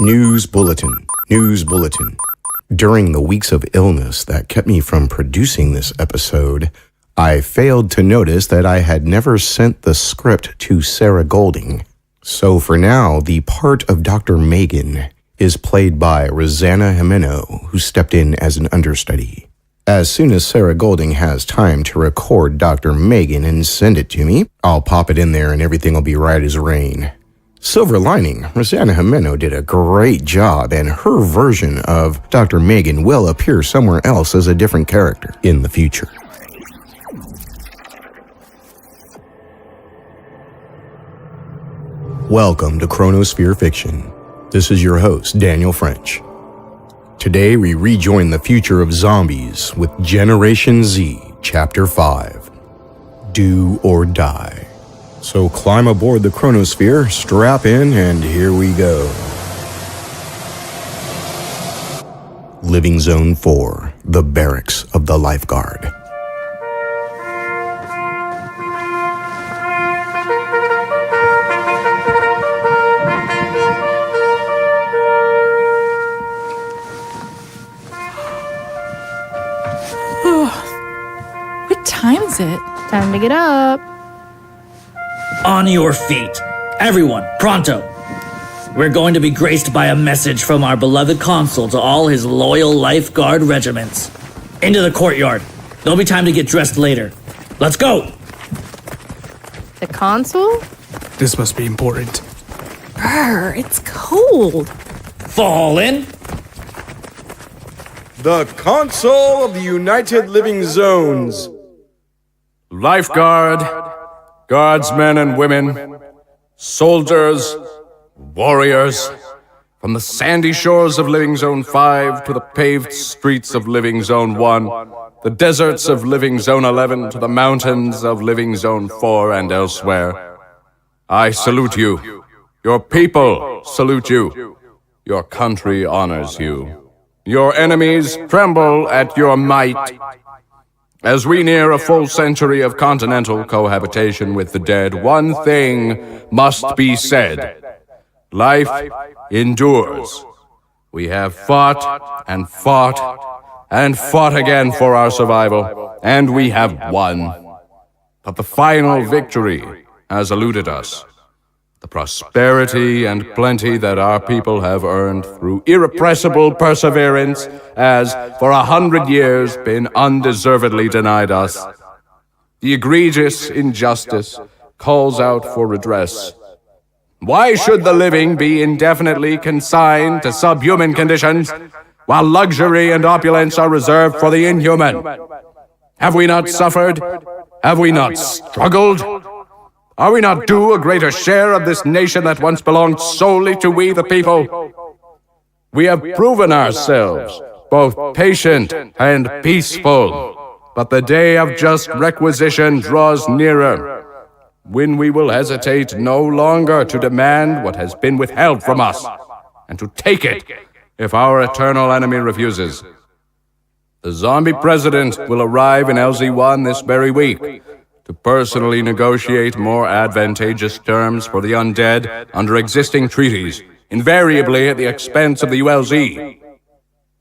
News Bulletin. News Bulletin. During the weeks of illness that kept me from producing this episode, I failed to notice that I had never sent the script to Sarah Golding. So for now, the part of Dr. Meighan is played by Rosanna Jimeno, who stepped in as an understudy. As soon as Sarah Golding has time to record Dr. Meighan and send it to me, I'll pop it in there and everything will be right as rain. Silver lining, Rosanna Jimeno did a great job, and her version of Dr. Meighan will appear somewhere else as a different character in the future. Welcome to Chronosphere Fiction. This is your host, Daniel French. Today we rejoin the future of zombies with Generation Z, Chapter 5, Do or Die. So climb aboard the Chronosphere, strap in, and here we go. Living Zone 4, the barracks of the lifeguard. What time is it? Time to get up. On your feet. Everyone, pronto. We're going to be graced by a message from our beloved Consul to all his loyal lifeguard regiments. Into the courtyard. There'll be time to get dressed later. Let's go! The Consul? This must be important. Brr, it's cold. Fall in. The Consul of the United Living Zones. Lifeguard, guardsmen and women, soldiers, warriors, from the sandy shores of Living Zone 5 to the paved streets of Living Zone 1, the deserts of Living Zone 11 to the mountains of Living Zone 4 and elsewhere. I salute you. Your people salute you. Your country honors you. Your enemies tremble at your might. As we near a full century of continental cohabitation with the dead, one thing must be said. Life endures. We have fought and fought and fought again for our survival, and we have won. But the final victory has eluded us. The prosperity and plenty that our people have earned through irrepressible perseverance has, for 100 years, been undeservedly denied us. The egregious injustice calls out for redress. Why should the living be indefinitely consigned to subhuman conditions, while luxury and opulence are reserved for the inhuman? Have we not suffered? Have we not struggled? Are we not due a greater share of this nation that once belonged solely to we the people? We have proven ourselves both patient and peaceful, but the day of just requisition draws nearer, when we will hesitate no longer to demand what has been withheld from us, and to take it if our eternal enemy refuses. The zombie president will arrive in LZ-1 this very week, to personally negotiate more advantageous terms for the undead under existing treaties, invariably at the expense of the ULZ.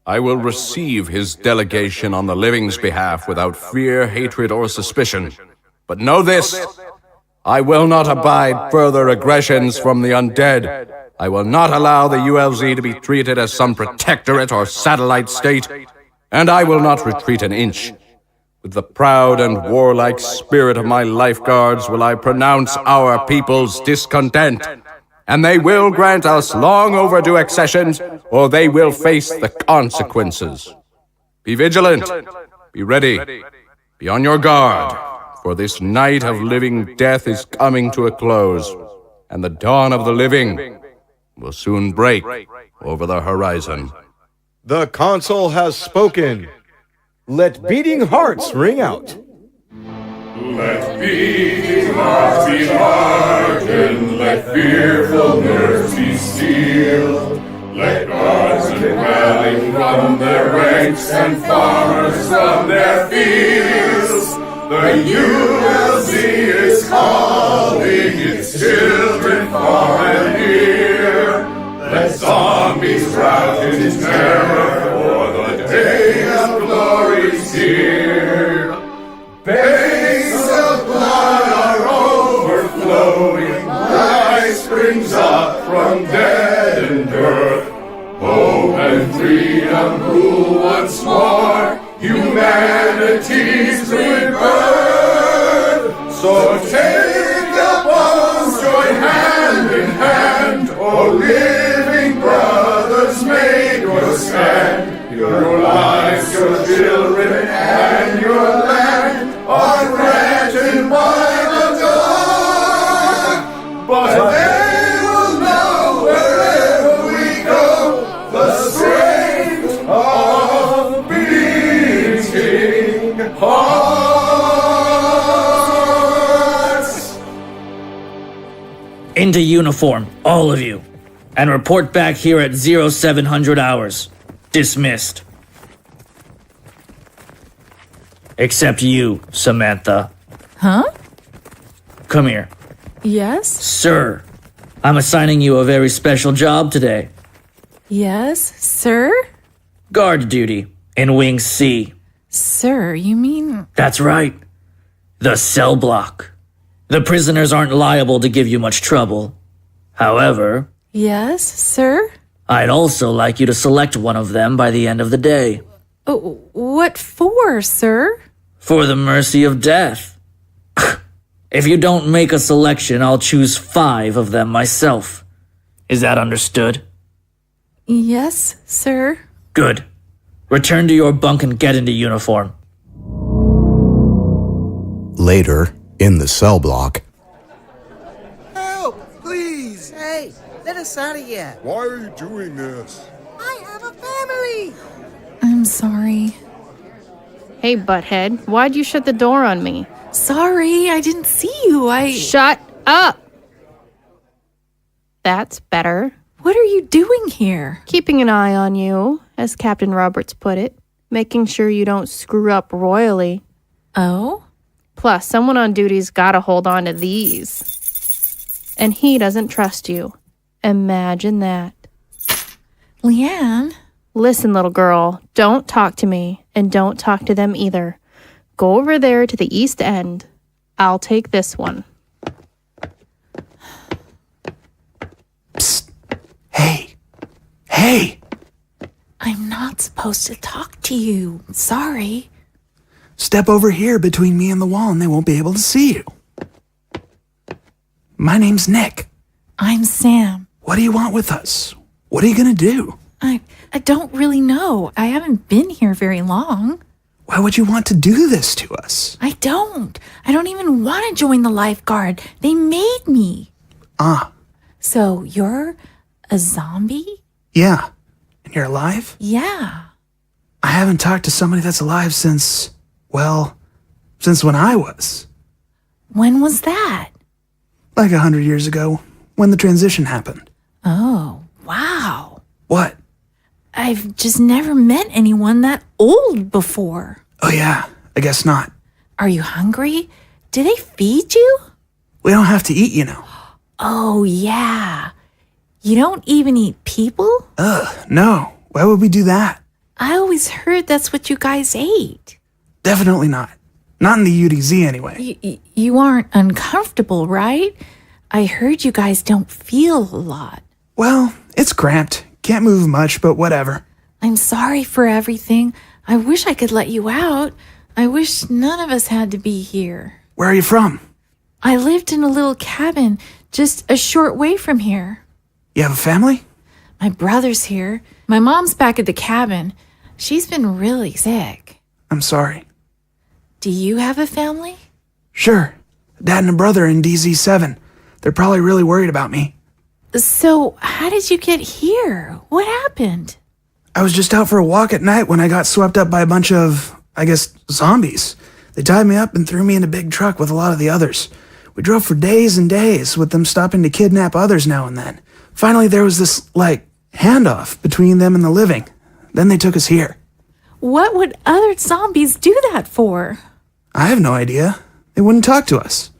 I will receive his delegation on the living's behalf without fear, hatred, or suspicion. But know this, I will not abide further aggressions from the undead. I will not allow the ULZ to be treated as some protectorate or satellite state, and I will not retreat an inch. With the proud and warlike spirit of my lifeguards will I pronounce our people's discontent, and they will grant us long overdue accessions, or they will face the consequences. Be vigilant, be ready, be on your guard, for this night of living death is coming to a close, and the dawn of the living will soon break over the horizon. The Consul has spoken. Let beating hearts ring out. Let beating hearts be hearkened, let fearful nerves be steeled. Let guardsmen rally from their ranks and farmers from their fields. The ULZ is calling its children far and near. Let zombies wrapped in terror, for the day of glory's here. Veins of blood are overflowing, life springs up from dead and birth. Hope and freedom rule once more humanity's rebirth. So take up arms, join hand in hand, O living brothers, make your stand. Your lives, your children, and your land are threatened by the dark, but they will know wherever we go the strength of beating hearts. Into uniform, all of you, and report back here at 0700 hours. Dismissed. Except you, Samantha. Huh? Come here. Yes? Sir, I'm assigning you a very special job today. Yes, sir? Guard duty in Wing C. Sir, you mean... That's right. The cell block. The prisoners aren't liable to give you much trouble. However, Yes, sir? I'd also like you to select one of them by the end of the day. Oh, what for, sir? For the mercy of death. If you don't make a selection, I'll choose 5 of them myself. Is that understood? Yes, sir. Good. Return to your bunk and get into uniform. Later, in the cell block, Help! Please! Hey, let us out of here. Why are you doing this? I have a family! I'm sorry. Hey, butthead, why'd you shut the door on me? Sorry, I didn't see you. Shut up! That's better. What are you doing here? Keeping an eye on you, as Captain Roberts put it. Making sure you don't screw up royally. Oh? Plus, someone on duty's gotta hold on to these. And he doesn't trust you. Imagine that. Leanne? Listen, little girl, don't talk to me, and don't talk to them either. Go over there to the east end. I'll take this one. Psst. Hey. Hey. I'm not supposed to talk to you. Sorry. Step over here between me and the wall and they won't be able to see you. My name's Nick. I'm Sam. What do you want with us? What are you gonna do? I don't really know. I haven't been here very long. Why would you want to do this to us? I don't even want to join the lifeguard. They made me. Ah. So you're a zombie? Yeah. And you're alive? Yeah. I haven't talked to somebody that's alive since when I was. When was that? Like 100 years ago, when the transition happened. Oh, wow. What? I've just never met anyone that old before. Oh yeah, I guess not. Are you hungry? Do they feed you? We don't have to eat, you know. Oh, yeah. You don't even eat people? No. Why would we do that? I always heard that's what you guys ate. Definitely not. Not in the UDZ anyway. You aren't uncomfortable, right? I heard you guys don't feel a lot. Well, it's cramped. Can't move much, but whatever. I'm sorry for everything. I wish I could let you out. I wish none of us had to be here. Where are you from? I lived in a little cabin just a short way from here. You have a family? My brother's here. My mom's back at the cabin. She's been really sick. I'm sorry. Do you have a family? Sure. A dad and a brother in DZ7. They're probably really worried about me. So, how did you get here? What happened? I was just out for a walk at night when I got swept up by a bunch of, zombies. They tied me up and threw me in a big truck with a lot of the others. We drove for days and days, with them stopping to kidnap others now and then. Finally, there was this, handoff between them and the living. Then they took us here. What would other zombies do that for? I have no idea. They wouldn't talk to us.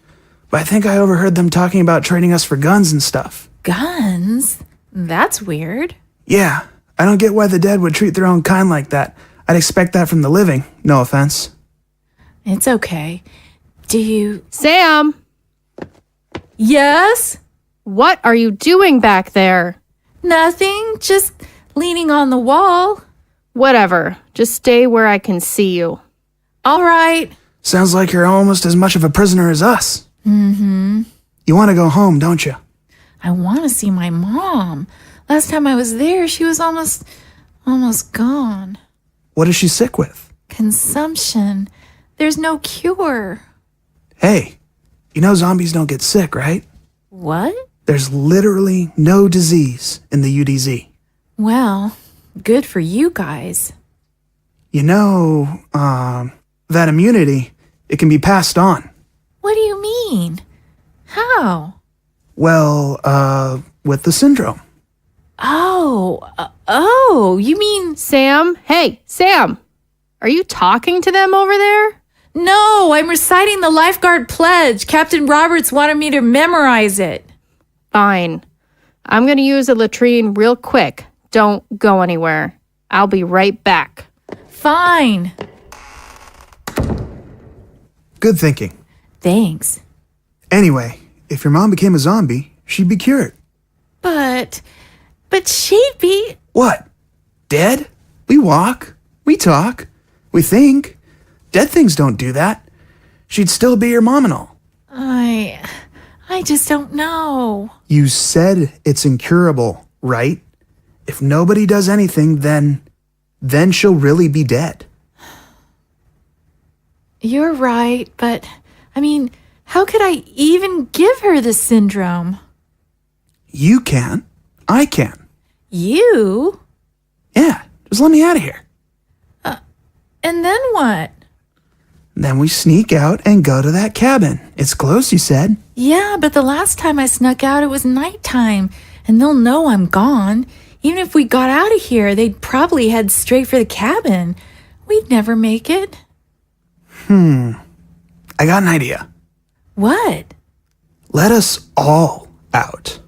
But I think I overheard them talking about trading us for guns and stuff. Guns? That's weird. Yeah, I don't get why the dead would treat their own kind like that. I'd expect that from the living, no offense. It's okay. Do you... Sam! Yes? What are you doing back there? Nothing, just leaning on the wall. Whatever. Just stay where I can see you. All right. Sounds like you're almost as much of a prisoner as us. Mm-hmm. You want to go home, don't you? I want to see my mom. Last time I was there, she was almost gone. What is she sick with? Consumption. There's no cure. Hey, you know zombies don't get sick, right? What? There's literally no disease in the UDZ. Well, good for you guys. You know, that immunity, it can be passed on. What do you mean? How? Well, with the syndrome. Oh, you mean... Sam? Hey, Sam! Are you talking to them over there? No, I'm reciting the lifeguard pledge. Captain Roberts wanted me to memorize it. Fine. I'm gonna use a latrine real quick. Don't go anywhere. I'll be right back. Fine. Good thinking. Thanks. Anyway, if your mom became a zombie, she'd be cured. But she'd be... What? Dead? We walk. We talk. We think. Dead things don't do that. She'd still be your mom and all. I just don't know. You said it's incurable, right? If nobody does anything, then she'll really be dead. You're right, but, I mean, how could I even give her the syndrome? You can. I can. You? Yeah, just let me out of here. And then what? Then we sneak out and go to that cabin. It's close, you said. Yeah, but the last time I snuck out, it was nighttime, and they'll know I'm gone. Even if we got out of here, they'd probably head straight for the cabin. We'd never make it. I got an idea. What? Let us all out.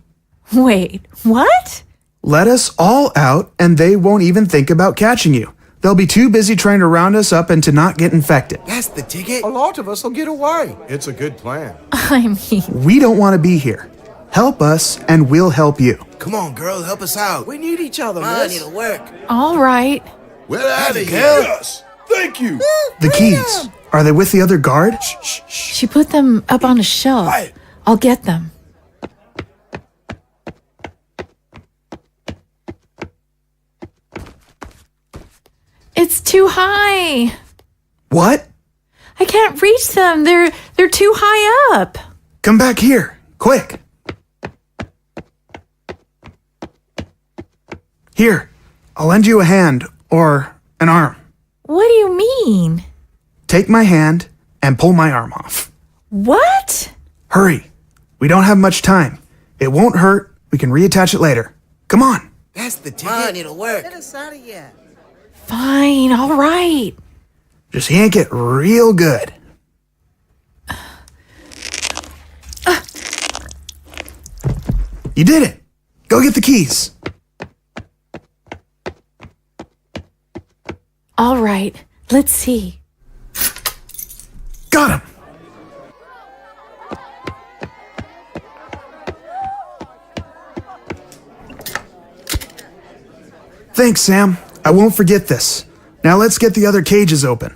Wait, what? Let us all out, and they won't even think about catching you. They'll be too busy trying to round us up and to not get infected. That's the ticket. A lot of us will get away. It's a good plan. I mean, We don't want to be here. Help us, and we'll help you. Come on, girl, help us out. We need each other, man. I need to work. all right. We're out of here. Yes. Thank you. The keys. Are they with the other guard? She put them up on a shelf. Quiet. I'll get them. It's too high. What? I can't reach them. They're too high up. Come back here. Quick. Here. I'll lend you a hand or an arm. What do you mean? Take my hand and pull my arm off. What? Hurry. We don't have much time. It won't hurt. We can reattach it later. Come on. That's the ticket. I need to work. Let us out of here. Fine, all right. Just yank it real good. You did it. Go get the keys. All right, let's see. Got him. Thanks, Sam. I won't forget this. Now let's get the other cages open.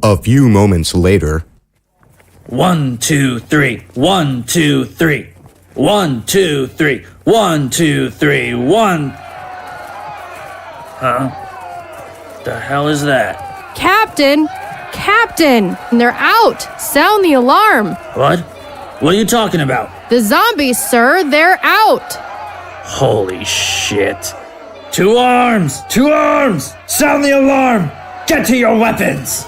A few moments later, 1, 2, 3. 1, 2, 3. 1, 2, 3. 1, 2, 3. 1. Huh? The hell is that? Captain! Captain! And they're out! Sound the alarm! What? What are you talking about? The zombies, sir! They're out! Holy shit. 2 arms! 2 arms! Sound the alarm! Get to your weapons!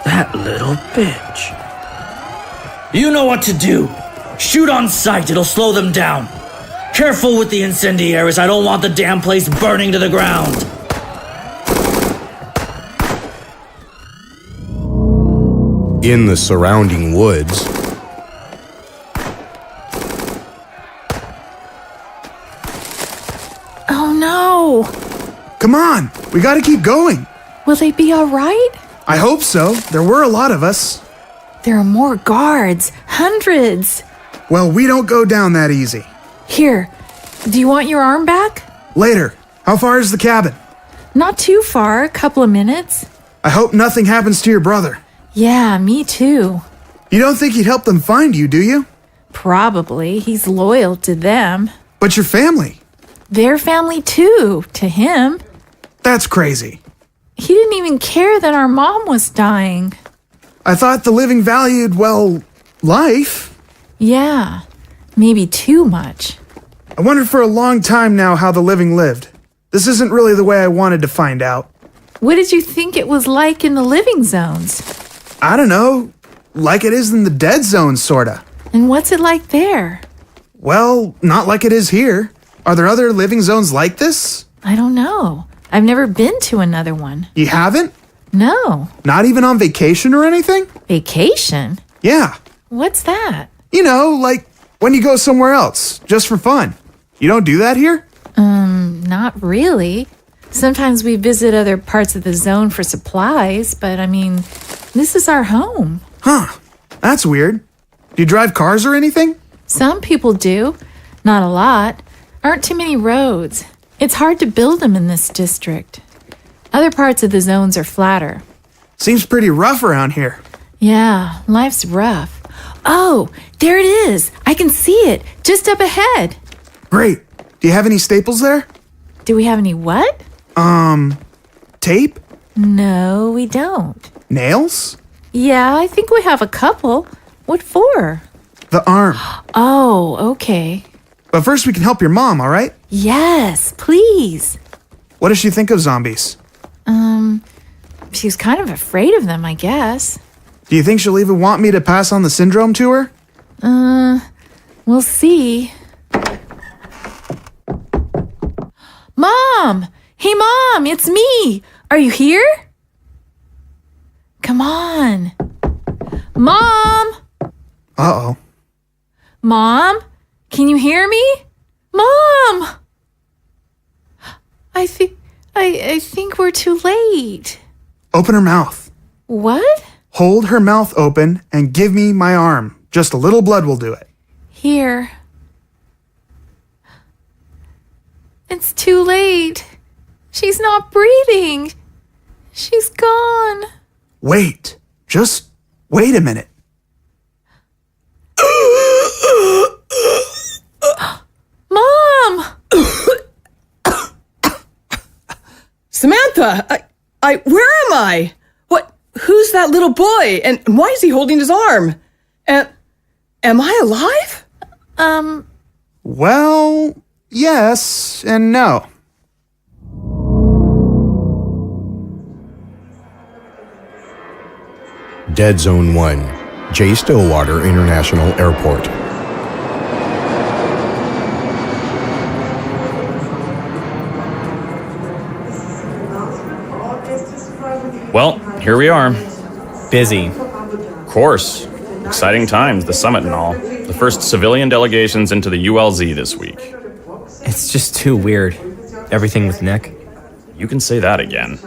That little bitch. You know what to do. Shoot on sight, it'll slow them down. Careful with the incendiaries, I don't want the damn place burning to the ground. In the surrounding woods, Oh no! Come on, we gotta keep going. Will they be all right? I hope so. There were a lot of us. There are more guards. Hundreds. Well, we don't go down that easy. Here, do you want your arm back? Later. How far is the cabin? Not too far, a couple of minutes. I hope nothing happens to your brother. Yeah, me too. You don't think he'd help them find you, do you? Probably. He's loyal to them. But your family. Their family too, to him. That's crazy. He didn't even care that our mom was dying. I thought the living valued, well, life. Yeah, maybe too much. I wondered for a long time now how the living lived. This isn't really the way I wanted to find out. What did you think it was like in the living zones? I don't know. Like it is in the dead zone, sorta. And what's it like there? Well, not like it is here. Are there other living zones like this? I don't know. I've never been to another one. You haven't? No. Not even on vacation or anything? Vacation? Yeah. What's that? You know, like when you go somewhere else, just for fun. You don't do that here? Not really. Sometimes we visit other parts of the zone for supplies, but I mean, this is our home. Huh. That's weird. Do you drive cars or anything? Some people do. Not a lot. Aren't too many roads. It's hard to build them in this district. Other parts of the zones are flatter. Seems pretty rough around here. Yeah, life's rough. Oh, there it is. I can see it, just up ahead. Great. Do you have any staples there? Do we have any what? Tape? No, we don't. Nails? Yeah, I think we have a couple. What for? The arm. Oh, okay. But first we can help your mom, all right? Yes, please. What does she think of zombies? She's kind of afraid of them, I guess. Do you think she'll even want me to pass on the syndrome to her? We'll see. Mom! Hey, Mom, it's me! Are you here? Come on. Mom! Uh-oh. Mom? Can you hear me? Mom! I think we're too late. Open her mouth. What? Hold her mouth open and give me my arm. Just a little blood will do it. Here. It's too late. She's not breathing. She's gone. Wait. Just wait a minute. Mom! Samantha, where am I? What? Who's that little boy? And why is he holding his arm? Am I alive? Well, yes and no. Dead Zone 1, J. Stillwater International Airport. Well, here we are. Busy. Of course. Exciting times, the summit and all. The first civilian delegations into the ULZ this week. It's just too weird. Everything with Nick. You can say that again.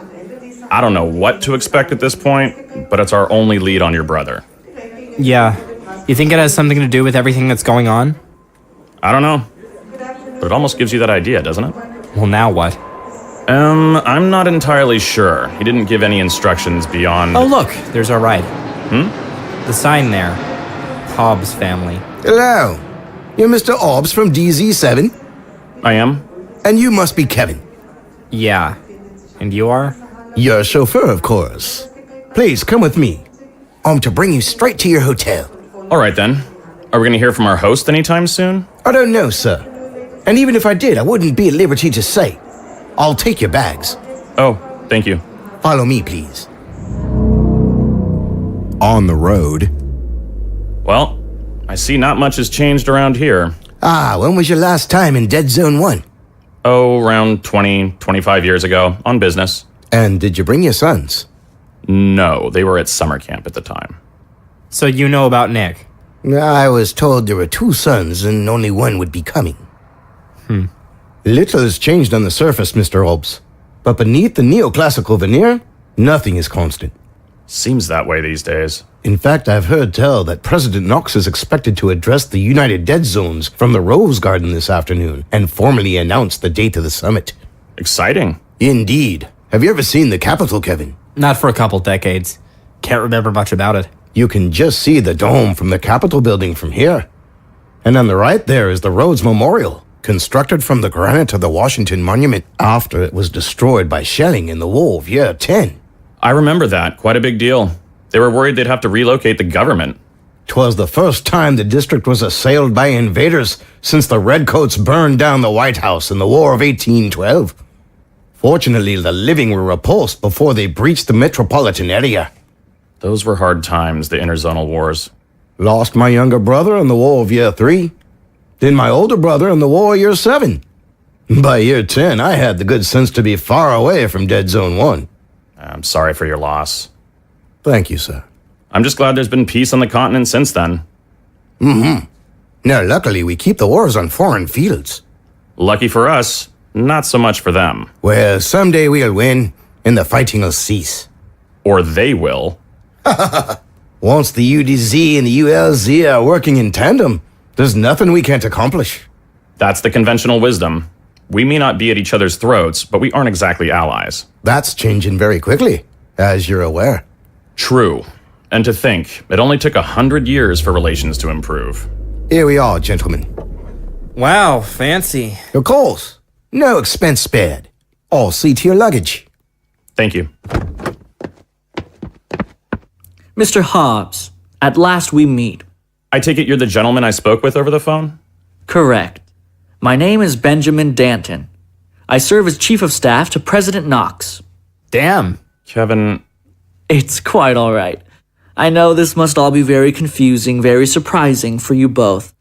I don't know what to expect at this point, but it's our only lead on your brother. Yeah. You think it has something to do with everything that's going on? I don't know. But it almost gives you that idea, doesn't it? Well, now what? I'm not entirely sure. He didn't give any instructions beyond... Oh, look, there's our ride. Hmm? The sign there. Hobbes family. Hello. You're Mr. Hobbes from DZ7? I am. And you must be Kevin. Yeah. And you are? Your chauffeur, of course. Please, come with me. I'm to bring you straight to your hotel. All right, then. Are we going to hear from our host anytime soon? I don't know, sir. And even if I did, I wouldn't be at liberty to say. I'll take your bags. Oh, thank you. Follow me, please. On the road. Well, I see not much has changed around here. Ah, when was your last time in Dead Zone 1? Oh, around 20, 25 years ago, on business. And did you bring your sons? No, they were at summer camp at the time. So you know about Nick? I was told there were 2 sons and only one would be coming. Little has changed on the surface, Mr. Hobbes. But beneath the neoclassical veneer, nothing is constant. Seems that way these days. In fact, I've heard tell that President Knox is expected to address the United Dead Zones from the Rose Garden this afternoon and formally announce the date of the summit. Exciting. Indeed. Have you ever seen the Capitol, Kevin? Not for a couple decades. Can't remember much about it. You can just see the dome from the Capitol building from here. And on the right there is the Rhodes Memorial, constructed from the granite of the Washington Monument after it was destroyed by shelling in the War of Year 10. I remember that. Quite a big deal. They were worried they'd have to relocate the government. 'Twas the first time the district was assailed by invaders since the Redcoats burned down the White House in the War of 1812. Fortunately, the living were repulsed before they breached the metropolitan area. Those were hard times, the interzonal wars. Lost my younger brother in the War of Year 3. Then my older brother in the War of Year 7. By Year 10, I had the good sense to be far away from Dead Zone 1. I'm sorry for your loss. Thank you, sir. I'm just glad there's been peace on the continent since then. Now, luckily, we keep the wars on foreign fields. Lucky for us, not so much for them. Well, someday we'll win, and the fighting will cease. Or they will. Once the UDZ and the ULZ are working in tandem, there's nothing we can't accomplish. That's the conventional wisdom. We may not be at each other's throats, but we aren't exactly allies. That's changing very quickly, as you're aware. True. And to think, it only took 100 years for relations to improve. Here we are, gentlemen. Wow, fancy. Of course. No expense spared. All see to your luggage. Thank you. Mr. Hobbes, at last we meet. I take it you're the gentleman I spoke with over the phone? Correct. My name is Benjamin Danton. I serve as Chief of Staff to President Knox. Damn. Kevin, It's quite all right. I know this must all be very confusing, very surprising for you both.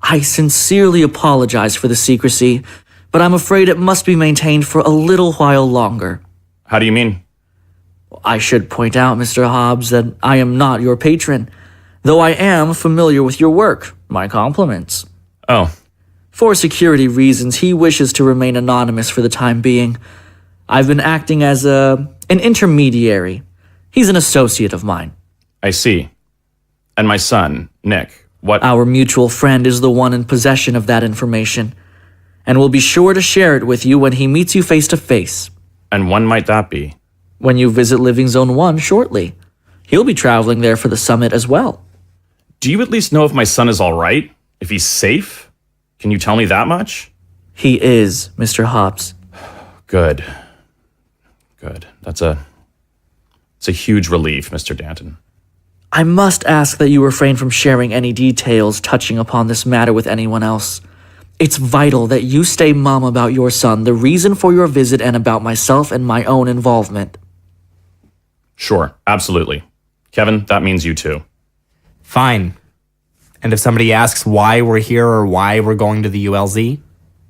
I sincerely apologize for the secrecy, but I'm afraid it must be maintained for a little while longer. how do you mean? I should point out, Mr. Hobbes, that I am not your patron, though I am familiar with your work. My compliments. Oh, For security reasons, he wishes to remain anonymous for the time being. I've been acting as an intermediary. He's an associate of mine. I see. And my son, Nick, what? Our mutual friend is the one in possession of that information, and will be sure to share it with you when he meets you face to face. And when might that be? When you visit Living Zone 1 shortly. He'll be traveling there for the summit as well. Do you at least know if my son is all right? If he's safe? Can you tell me that much? He is, Mr. Hobbes. Good. Good. It's a huge relief, Mr. Danton. I must ask that you refrain from sharing any details touching upon this matter with anyone else. It's vital that you stay mum about your son, the reason for your visit, and about myself and my own involvement. Sure, absolutely. Kevin, that means you too. Fine. And if somebody asks why we're here or why we're going to the ULZ?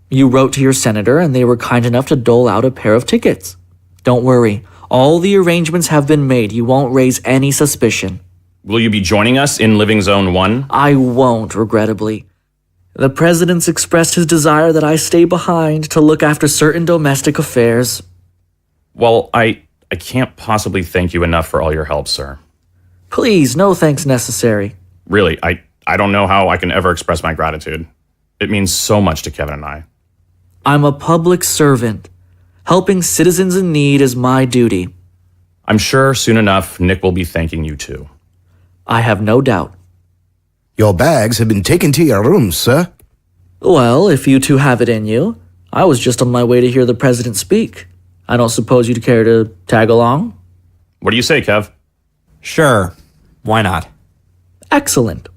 You wrote to your senator, and they were kind enough to dole out a pair of tickets. Don't worry. All the arrangements have been made. You won't raise any suspicion. Will you be joining us in Living Zone 1? I won't, regrettably. The president's expressed his desire that I stay behind to look after certain domestic affairs. Well, I can't possibly thank you enough for all your help, sir. Please, no thanks necessary. Really, I don't know how I can ever express my gratitude. It means so much to Kevin and I. I'm a public servant. Helping citizens in need is my duty. I'm sure soon enough Nick will be thanking you too. I have no doubt. Your bags have been taken to your rooms, sir. Well, if you two have it in you, I was just on my way to hear the president speak. I don't suppose you'd care to tag along? What do you say, Kev? Sure. Why not? Excellent.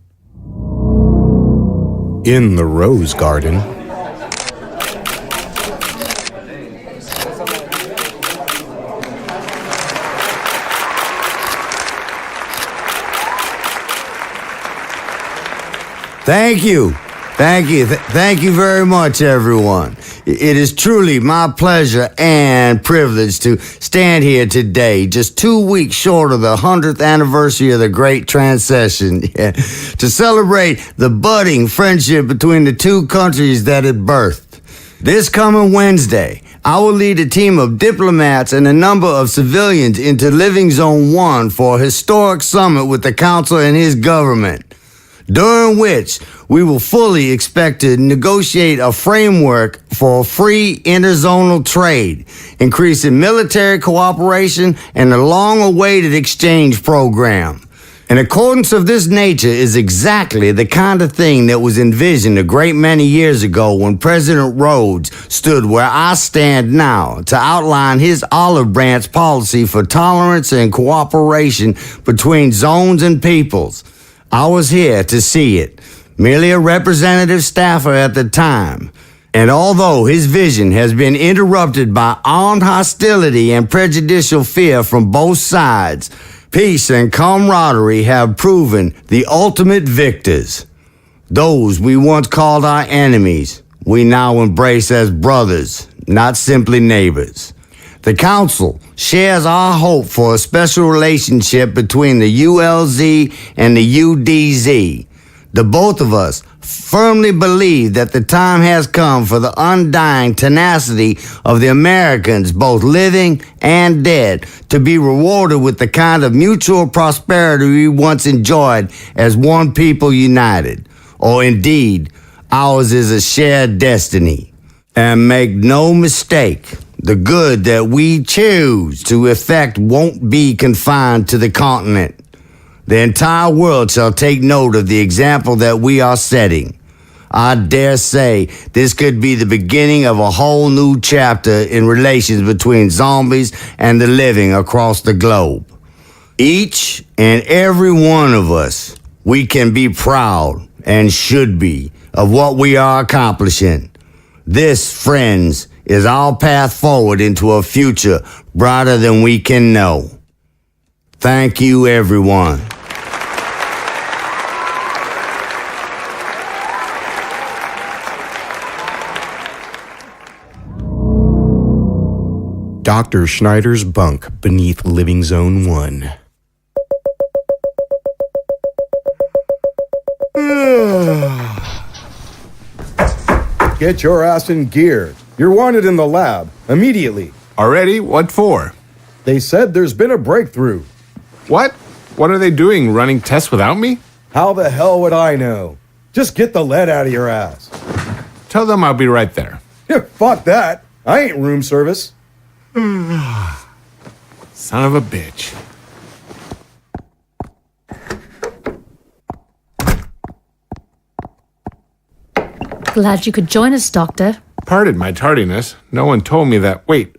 In the Rose Garden, Thank you. Thank you. Thank you very much, everyone. It is truly my pleasure and privilege to stand here today, just 2 weeks short of the 100th anniversary of the Great Transcession, to celebrate the budding friendship between the two countries that it birthed. This coming Wednesday, I will lead a team of diplomats and a number of civilians into Living Zone 1 for a historic summit with the Consul and his government, during which we will fully expect to negotiate a framework for free interzonal trade, increasing military cooperation and a long-awaited exchange program. An accordance of this nature is exactly the kind of thing that was envisioned a great many years ago when President Rhodes stood where I stand now to outline his olive branch policy for tolerance and cooperation between zones and peoples. I was here to see it, merely a representative staffer at the time. And although his vision has been interrupted by armed hostility and prejudicial fear from both sides, peace and camaraderie have proven the ultimate victors. Those we once called our enemies, we now embrace as brothers, not simply neighbors. The Council shares our hope for a special relationship between the ULZ and the UDZ. The both of us firmly believe that the time has come for the undying tenacity of the Americans, both living and dead, to be rewarded with the kind of mutual prosperity we once enjoyed as one people united. Or indeed, ours is a shared destiny. And make no mistake, the good that we choose to effect won't be confined to the continent. The entire world shall take note of the example that we are setting. I dare say this could be the beginning of a whole new chapter in relations between zombies and the living across the globe. Each and every one of us, we can be proud and should be of what we are accomplishing. This, friends, is our path forward into a future brighter than we can know. Thank you, everyone. Dr. Schneider's bunk beneath Living Zone 1. Get your ass in gear. You're wanted in the lab, immediately. Already? What for? They said there's been a breakthrough. What? What are they doing, running tests without me? How the hell would I know? Just get the lead out of your ass. Tell them I'll be right there. Fuck that. I ain't room service. Son of a bitch. Glad you could join us, Doctor. Pardon my tardiness. No one told me that. Wait,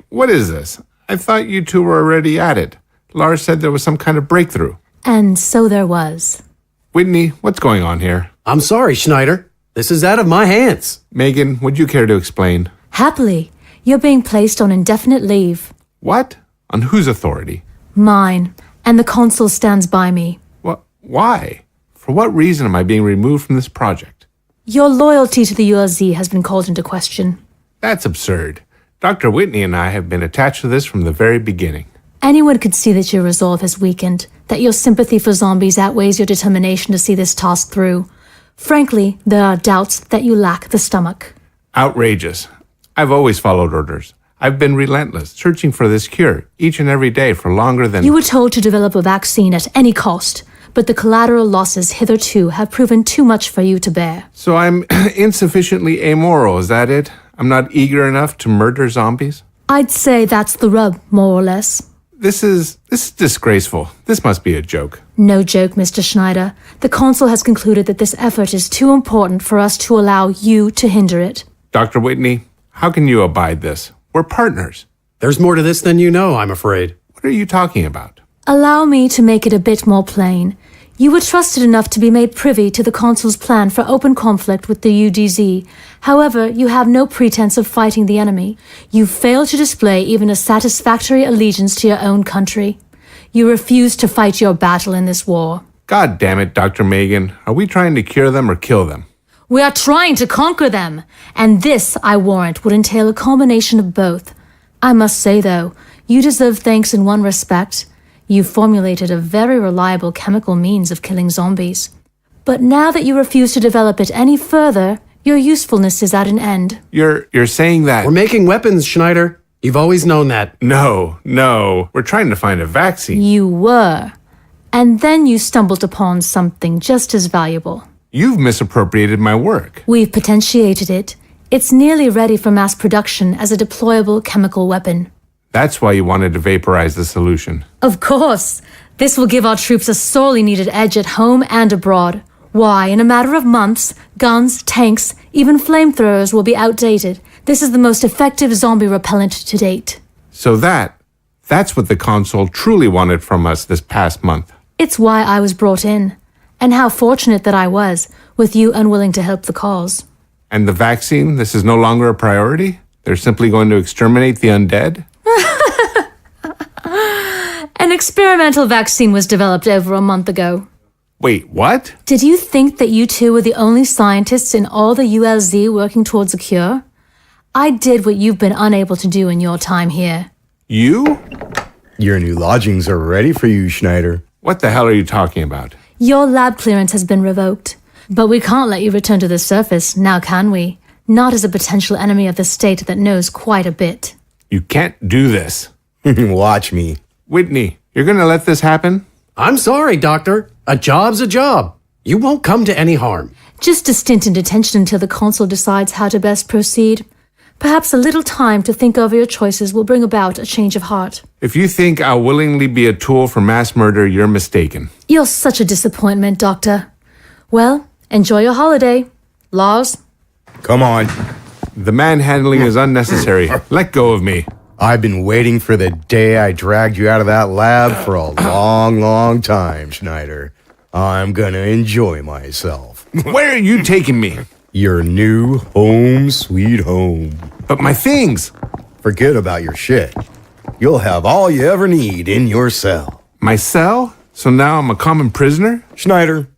what is this? I thought you two were already at it. Lars said there was some kind of breakthrough. And so there was. Whitney, what's going on here? I'm sorry, Schneider. This is out of my hands. Meighan, would you care to explain? Happily, you're being placed on indefinite leave. What? On whose authority? Mine. And the Consul stands by me. What? Why? For what reason am I being removed from this project? Your loyalty to the ULZ has been called into question. That's absurd. Dr. Whitney and I have been attached to this from the very beginning. Anyone could see that your resolve has weakened, that your sympathy for zombies outweighs your determination to see this task through. Frankly, there are doubts that you lack the stomach. Outrageous. I've always followed orders. I've been relentless, searching for this cure, each and every day for longer than... You were told to develop a vaccine at any cost, but the collateral losses hitherto have proven too much for you to bear. So I'm insufficiently amoral, is that it? I'm not eager enough to murder zombies? I'd say that's the rub, more or less. This is disgraceful. This must be a joke. No joke, Mr. Schneider. The Consul has concluded that this effort is too important for us to allow you to hinder it. Dr. Whitney, how can you abide this? We're partners. There's more to this than you know, I'm afraid. What are you talking about? Allow me to make it a bit more plain. You were trusted enough to be made privy to the Consul's plan for open conflict with the UDZ. However, you have no pretense of fighting the enemy. You fail to display even a satisfactory allegiance to your own country. You refuse to fight your battle in this war. God damn it, Dr. Meighan. Are we trying to cure them or kill them? We are trying to conquer them, and this, I warrant, would entail a combination of both. I must say, though, you deserve thanks in one respect. You formulated a very reliable chemical means of killing zombies. But now that you refuse to develop it any further, your usefulness is at an end. You're saying that... We're making weapons, Schneider. You've always known that. No. We're trying to find a vaccine. You were. And then you stumbled upon something just as valuable. You've misappropriated my work. We've potentiated it. It's nearly ready for mass production as a deployable chemical weapon. That's why you wanted to vaporize the solution. Of course. This will give our troops a sorely needed edge at home and abroad. Why, in a matter of months, guns, tanks, even flamethrowers will be outdated. This is the most effective zombie repellent to date. So that's what the Consul truly wanted from us this past month. It's why I was brought in. And how fortunate that I was, with you unwilling to help the cause. And the vaccine, this is no longer a priority? They're simply going to exterminate the undead? An experimental vaccine was developed over a month ago. Wait, what? Did you think that you two were the only scientists in all the ULZ working towards a cure? I did what you've been unable to do in your time here. You? Your new lodgings are ready for you, Schneider. What the hell are you talking about? Your lab clearance has been revoked. But we can't let you return to the surface, now can we? Not as a potential enemy of the state that knows quite a bit. You can't do this. Watch me. Whitney, you're gonna let this happen? I'm sorry, Doctor. A job's a job. You won't come to any harm. Just a stint in detention until the Consul decides how to best proceed. Perhaps a little time to think over your choices will bring about a change of heart. If you think I'll willingly be a tool for mass murder, you're mistaken. You're such a disappointment, Doctor. Well, enjoy your holiday. Lars? Come on. The manhandling is unnecessary. Let go of me. I've been waiting for the day I dragged you out of that lab for a long time, Schneider. I'm gonna enjoy myself. Where are you taking me? Your new home sweet home. But my things! Forget about your shit. You'll have all you ever need in your cell. My cell? So now I'm a common prisoner? Schneider,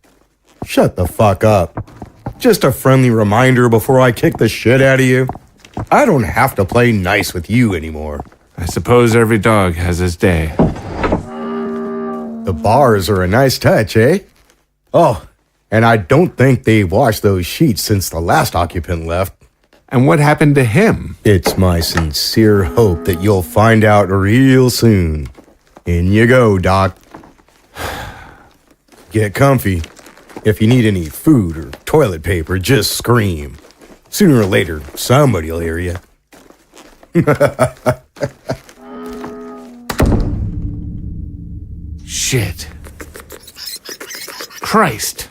shut the fuck up. Just a friendly reminder before I kick the shit out of you. I don't have to play nice with you anymore. I suppose every dog has his day. The bars are a nice touch, eh? Oh, and I don't think they've washed those sheets since the last occupant left. And what happened to him? It's my sincere hope that you'll find out real soon. In you go, Doc. Get comfy. If you need any food or toilet paper, just scream. Sooner or later, somebody will hear you. Shit. Christ.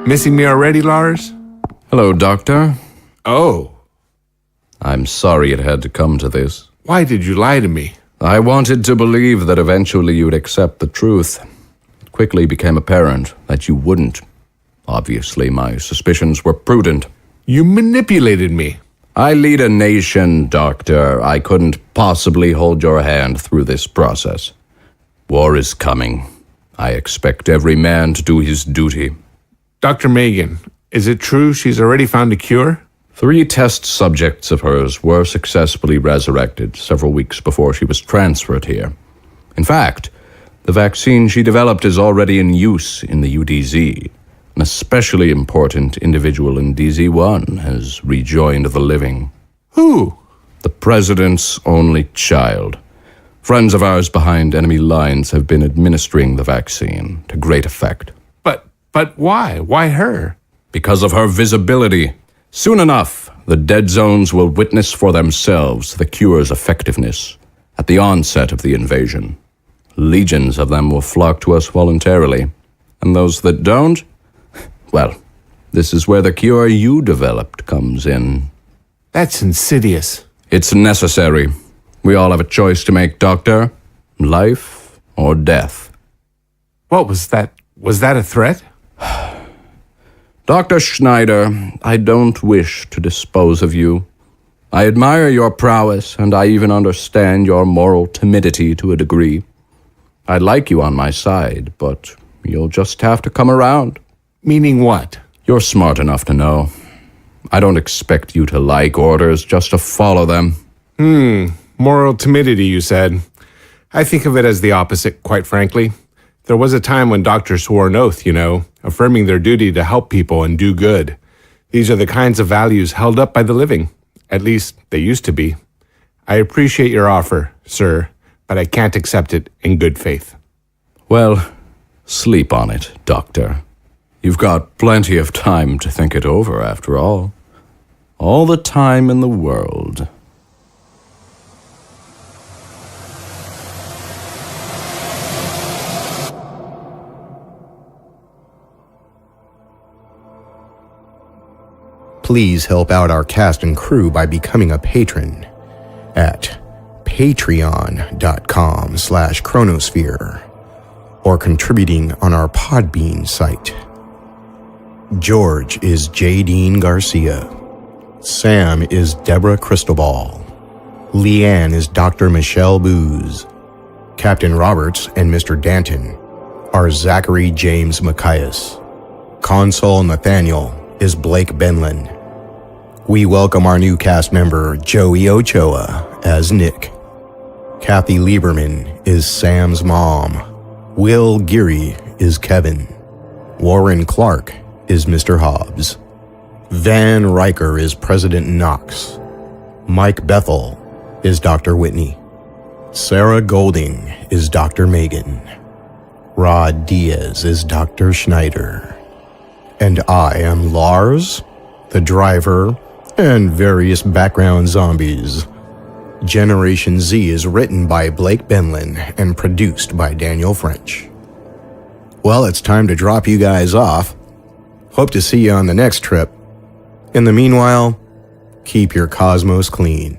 Missing me already, Lars? Hello, Doctor. Oh. I'm sorry it had to come to this. Why did you lie to me? I wanted to believe that eventually you'd accept the truth. It quickly became apparent that you wouldn't. Obviously, my suspicions were prudent. You manipulated me. I lead a nation, Doctor. I couldn't possibly hold your hand through this process. War is coming. I expect every man to do his duty. Dr. Meighan, is it true she's already found a cure? 3 test subjects of hers were successfully resurrected several weeks before she was transferred here. In fact, the vaccine she developed is already in use in the UDZ. An especially important individual in DZ-1 has rejoined the living. Who? The President's only child. Friends of ours behind enemy lines have been administering the vaccine to great effect. But why? Why her? Because of her visibility. Soon enough, the dead zones will witness for themselves the cure's effectiveness. At the onset of the invasion, legions of them will flock to us voluntarily. And those that don't, well, this is where the cure you developed comes in. That's insidious. It's necessary. We all have a choice to make, Doctor. Life or death. What was that? Was that a threat? Dr. Schneider, I don't wish to dispose of you. I admire your prowess, and I even understand your moral timidity to a degree. I'd like you on my side, but you'll just have to come around. Meaning what? You're smart enough to know. I don't expect you to like orders, just to follow them. Moral timidity, you said. I think of it as the opposite, quite frankly. There was a time when doctors swore an oath, affirming their duty to help people and do good. These are the kinds of values held up by the living. At least, they used to be. I appreciate your offer, sir, but I can't accept it in good faith. Well, sleep on it, Doctor. You've got plenty of time to think it over, after all. All the time in the world. Please help out our cast and crew by becoming a patron at patreon.com/chronosphere or contributing on our Podbean site. George is J. Dean Garcia. Sam is Deborah Cristobal. Leanne is Dr. Michelle Booz. Captain Roberts and Mr. Danton are Zachery James Macias. Consul Nathaniel is Blake Benlan. We welcome our new cast member, Joey Ochoa, as Nick. Kathy Lieberman is Sam's mom. Will Geary is Kevin. Warren Clark is Mr. Hobbes. Van Riker is President Knox. Mike Bethel is Dr. Whitney. Sarah Golding is Dr. Meighan. Rod Diaz is Dr. Schneider. And I am Lars, the driver, and various background zombies. Generation Z is written by Blake Benlan and produced by Daniel French. Well, it's time to drop you guys off. Hope to see you on the next trip. In the meanwhile, keep your cosmos clean.